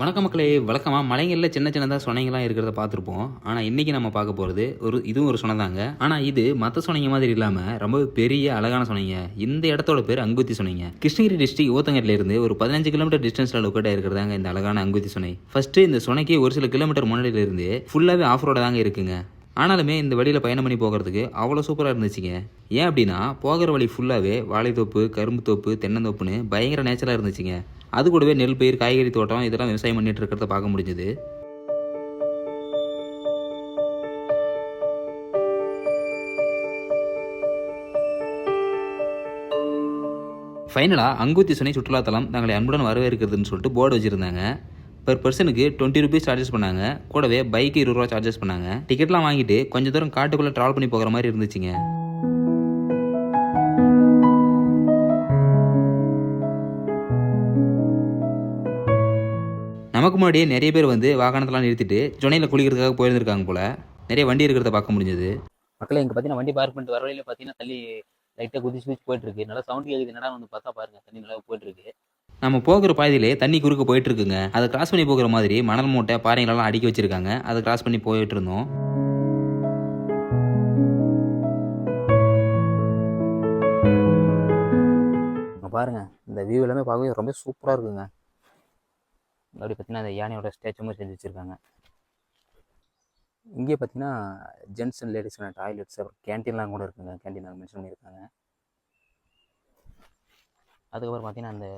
வணக்க மக்களே! வழக்கமா மலைகள்ல சின்ன சின்னதா சொனைங்கலாம் இருக்கிறத பார்த்துருப்போம். ஆனா, இன்னைக்கு நம்ம பார்க்க போறது இதுவும் ஒரு சொனை தாங்க. ஆனா, இது மத்த சொனைங்க மாதிரி இல்லாம ரொம்பவே பெரிய அழகான சொனைங்க. இந்த இடத்தோட பேரு அங்குத்தி சொனைங்க. கிருஷ்ணகிரி டிஸ்ட்ரிக்ட் ஊத்தங்கரையில இருந்து ஒரு 15 கிலோமீட்டர் டிஸ்டன்ஸ்ல லொக்கேட் ஆயிருக்கிறதாங்க இந்த அழகான அங்குத்தி சொனை. ஃபர்ஸ்ட் இந்த சொனைக்கு ஒரு சில கிலோமீட்டர் முன்னாடியில இருந்து ஃபுல்லாவே ஆஃப் ரோடா தாங்க இருக்குங்க. ஆனாலுமே இந்த வழியில பயணம் பண்ணி போகிறதுக்கு அவ்வளோ சூப்பரா இருந்துச்சுங்க. ஏன் அப்படின்னா, போகிற வழி ஃபுல்லாவே வாழைத்தோப்பு, கரும்பு தோப்பு, தென்னந்தோப்புன்னு பயங்கர நேச்சரா இருந்துச்சுங்க. அது கூடவே நெல் பயிர், காய்கறி தோட்டம் இதெல்லாம் விவசாயம் பண்ணிட்டு இருக்கிறத பார்க்க முடிஞ்சது. ஃபைனலா அங்குத்தி சுனை சுற்றுலாத்தலம் தங்களை அன்புடன் வரவேற்கிறதுன்னு சொல்லிட்டு போர்டு வச்சிருந்தாங்க. பெர் பர்சனுக்கு 20 ரூபீஸ் சார்ஜஸ் பண்ணாங்க. கூடவே பைக்கு 20 ரூபா சார்ஜஸ் பண்ணாங்க. டிக்கெட்லாம் வாங்கிட்டு கொஞ்சம் தூரம் காட்டுக்குள்ள டிராவல் பண்ணி போகிற மாதிரி இருந்துச்சுங்க. நமக்கு முன்னாடியே நிறைய பேர் வந்து வாகனத்தெல்லாம் நிறுத்திட்டு ஜொனையில் குளிக்கிறதுக்காக போயிருந்திருக்காங்க போல. நிறைய வண்டி இருக்கிறத பார்க்க முடிஞ்சது. மக்களே இங்கே பார்த்தீங்கன்னா வண்டி பார்க் பண்ணிட்டு வர வழியில பார்த்தீங்கன்னா தள்ளி லைட்டாக குதிச்சு குதிச்சு போயிட்டு இருக்கு. நல்லா சவுண்ட் கேட்குது. என்னடா வந்து பார்த்தா பாருங்க தண்ணி நல்லா போயிட்டு இருக்கு. நம்ம போகிற பாதையிலே தண்ணி குறுக்க போயிட்டு இருக்குங்க. அதை கிராஸ் பண்ணி போகிற மாதிரி மணல் மூட்டை பாறைங்களெல்லாம் அடுக்கி வச்சிருக்காங்க. அதை கிராஸ் பண்ணி போயிட்டு இருந்தோம். பாருங்க இந்த வியூ எல்லாமே பார்க்கவே ரொம்ப சூப்பராக இருக்குங்க. அப்படி பார்த்தீங்கன்னா அந்த யானையோட ஸ்டேச்சு மாதிரி செஞ்சு வச்சுருக்காங்க. இங்கே பார்த்தீங்கன்னா ஜென்ட்ஸ் அண்ட் லேடிஸ்க்கான டாய்லெட்ஸ் அப்புறம் கேன்டீன்லாம் கூட இருக்குங்க. கேன்டீன் மென்ஷன் பண்ணியிருக்காங்க. அதுக்கப்புறம் பார்த்தீங்கன்னா அந்த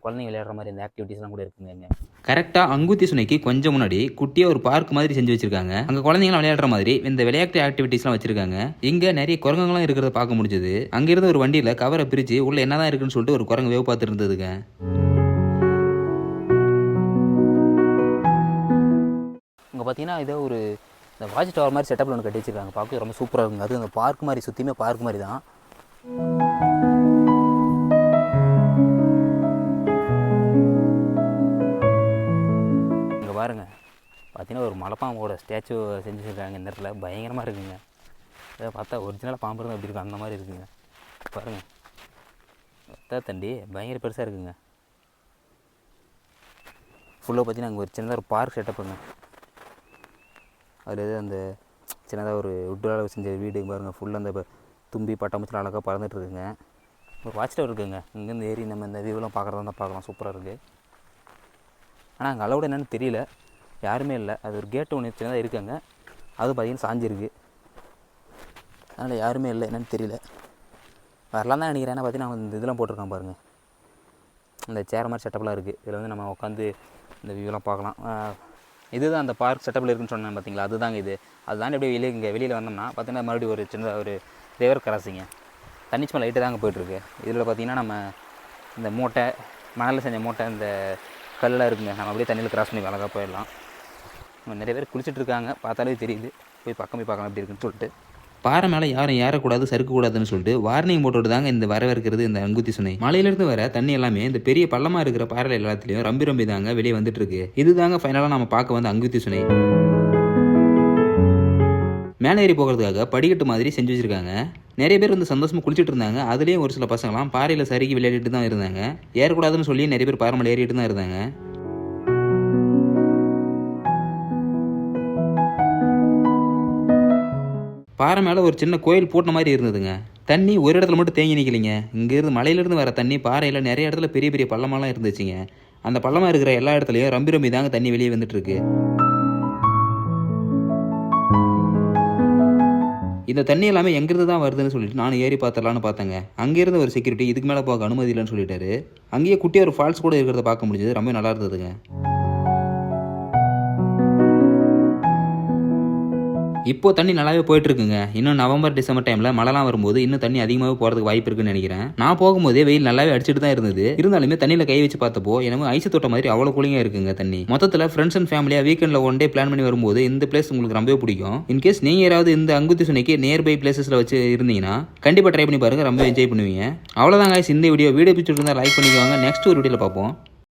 குழந்தைங்க விளையாடுற மாதிரி அந்த ஆக்டிவிட்டீஸ்லாம் கூட இருக்குங்க. இங்கே கரெக்டாக அங்குத்தி சுனைக்கு கொஞ்சம் முன்னாடி குட்டியாக ஒரு பார்க் மாதிரி செஞ்சு வச்சிருக்காங்க. அங்கே குழந்தைங்களாம் விளையாடுற மாதிரி இந்த விளையாட்டு ஆக்டிவிட்டீஸ்லாம் வச்சிருக்காங்க. இங்கே நிறைய குரங்குங்களாம் இருக்கிறத பார்க்க முடிஞ்சது. அங்கிருந்து ஒரு வண்டியில் கவரை பிரித்து உள்ள என்னதான் இருக்குன்னு சொல்லிட்டு ஒரு குரங்கு வேவு பார்த்து இருந்ததுங்க. இங்கே பார்த்தீங்கன்னா இதோ ஒரு இந்த வாட்ச் டவர் மாதிரி செட்டப்பில் ஒன்று கட்டி வச்சிருக்காங்க. பார்க்க ரொம்ப சூப்பராக இருக்குங்க. அது அந்த பார்க் மாதிரி சுற்றியுமே பார்க் மாதிரி தான். இங்கே பாருங்கள் பார்த்தீங்கன்னா ஒரு மலைப்பாம்போட ஸ்டாச்சு செஞ்சு வச்சுருக்காங்க. இந்த இடத்துல பயங்கரமாக இருக்குங்க. அதை பார்த்தா ஒரிஜினலாக பாம்பு இருந்தால் அப்படி இருக்கும் அந்த மாதிரி இருக்குங்க. பாருங்கள் ஒத்தா தண்டி பயங்கர பெருசாக இருக்குங்க. ஃபுல்லாக பார்த்தீங்கன்னா அங்கே ஒரு சின்னதாக ஒரு பார்க் செட்டப்புங்க. அதில் அந்த சின்னதாக ஒரு உட்டால் செஞ்ச வீடு பாருங்கள். ஃபுல்லாக அந்த தும்பி பட்டாம்பூச்சிலாம் அழகாக பறந்துட்டு இருக்குங்க. ஒரு வாட்ச் டவர் இருக்குங்க. இங்கேருந்து ஏறி நம்ம இந்த வியூலாம் பார்க்குறதா தான் பார்க்கலாம். சூப்பராக இருக்குது. ஆனால் அங்கே அளவோட என்னென்னு தெரியல. யாருமே இல்லை. அது ஒரு கேட்டு ஒன்று சின்னதாக இருக்குங்க. அது பார்த்தீங்கன்னா சாஞ்சிருக்கு. அதனால் யாருமே இல்லை. என்னென்னு தெரியல. வரலாம் தான் நினைக்கிறேன். ஏன்னா பார்த்தீங்கன்னா இந்த இதெல்லாம் போட்டிருக்கான் பாருங்கள். இந்த சேர் மாதிரி செட்டப்லாம் இருக்குது. இதில் வந்து நம்ம உட்காந்து இந்த வியூலாம் பார்க்கலாம். இதுதான் அந்த பார்க் செட்டப்பில் இருக்குன்னு சொன்னேன் பார்த்தீங்களா, அதுதாங்க இது. அதுதான் எப்படியே வெளியில் வந்தோம்னா பார்த்தீங்கன்னா மறுபடியும் ஒரு சின்னதாக ஒரு ரிவர் கிராசிங்க. தண்ணி சும்மா லைட்டு தாங்க போய்ட்டுருக்கு. இதில் பார்த்தீங்கன்னா நம்ம இந்த மூட்டை மணலில் செஞ்ச மூட்டை இந்த கல்லெலாம் இருக்குங்க. நம்ம அப்படியே தண்ணியில் கிராஸ் பண்ணி அழகாக போயிடலாம். நிறைய பேர் குளிச்சுட்டு இருக்காங்க. பார்த்தாலே தெரியுது. போய் பக்கம் போய் பார்க்கலாம் எப்படி இருக்குன்னு சொல்லிட்டு. பாறை மேலே யாரும் ஏறக்கூடாது, சறுக்கக்கூடாதுன்னு சொல்லிட்டு வார்னிங் போட்டு தாங்க இந்த வரவேற்கிறது இந்த அங்குத்தி சுனை. மலையிலிருந்து வர தண்ணி எல்லாமே இந்த பெரிய பள்ளமாக இருக்கிற பாறையில் எல்லாத்துலேயும் ரம்பி தாங்க வெளியே வந்துட்டு இருக்கு. இதுதாங்க ஃபைனலாக நம்ம பார்க்க வந்த அங்குத்தி சுனை. மேலே ஏறி போகிறதுக்காக படிக்கட்டு மாதிரி செஞ்சு வச்சிருக்காங்க. நிறைய பேர் வந்து சந்தோஷமாக குளிச்சுட்டு இருந்தாங்க. அதுலேயும் ஒரு சில பசங்களாம் பாறையில் சறுக்கி விளையாடிட்டு தான் இருந்தாங்க. ஏறக்கூடாதுன்னு சொல்லி நிறைய பேர் பாறை மேலே ஏறிட்டு தான் இருந்தாங்க. பாறை மேலே ஒரு சின்ன கோயில் போட்ட மாதிரி இருந்ததுங்க. தண்ணி ஒரு இடத்துல மட்டும் தேங்கி நிற்கலைங்க. இங்கேருந்து மலையிலேருந்து வர தண்ணி பாறையில் நிறைய இடத்துல பெரிய பெரிய பள்ளமெல்லாம் இருந்துச்சுங்க. அந்த பள்ளமாக இருக்கிற எல்லா இடத்துலையும் ரம்பி தாங்க தண்ணி வெளியே வந்துட்டு இருக்கு. இந்த தண்ணி எல்லாமே எங்கிருந்து தான் வருதுன்னு சொல்லிட்டு நானும் ஏறி பார்த்துடலான்னு பார்த்தேங்க. அங்கேருந்து ஒரு செக்யூரிட்டி இதுக்கு மேலே போக அனுமதி இல்லைன்னு சொல்லிட்டாரு. அங்கேயே குட்டியாக ஒரு ஃபால்ஸ் கூட இருக்கிறத பார்க்க முடிஞ்சது. ரொம்ப நல்லா இருந்ததுங்க. இப்போ தண்ணி நல்லாவே போயிட்டு இருக்குங்க. இன்னும் நவம்பர் டிசம்பர் டைம்ல மழைலாம் வரும்போது இன்னும் தண்ணி அதிகமாகவே போறதுக்கு வாய்ப்பு இருக்குன்னு நினைக்கிறேன். நான் போகும்போதே வெயில் நல்லாவே அடிச்சுட்டு தான் இருந்தது. இருந்தாலுமே தண்ணியில கை வச்சு பார்த்தப்போ என்னமோ ஐஸ் தொட்ட மாதிரி அவ்வளோ கூலிங்கா இருக்குங்க தண்ணி. மொத்தத்தில் ஃப்ரெண்ட்ஸ் அண்ட் ஃபேமிலியா வீக்கெண்ட்ல ஒன் டே பிளான் பண்ணி வரும்போது இந்த பிளேஸ் உங்களுக்கு ரொம்பவே பிடிக்கும். இன்கேஸ் நீங்க யாராவது இந்த அங்குத்தி சுனைக்கு நியர்பை பிளேசஸ்ல வச்சு இருந்தீங்கன்னா கண்டிப்பா ட்ரை பண்ணி பாருங்க. ரொம்ப என்ஜாய் பண்ணுவீங்க. அவ்வளோதான் guys இந்த வீடியோ பிடிச்சிருந்தா லைக் பண்ணிக்கோங்க. நெக்ஸ்ட் ஒரு வீடியோல பார்ப்போம்.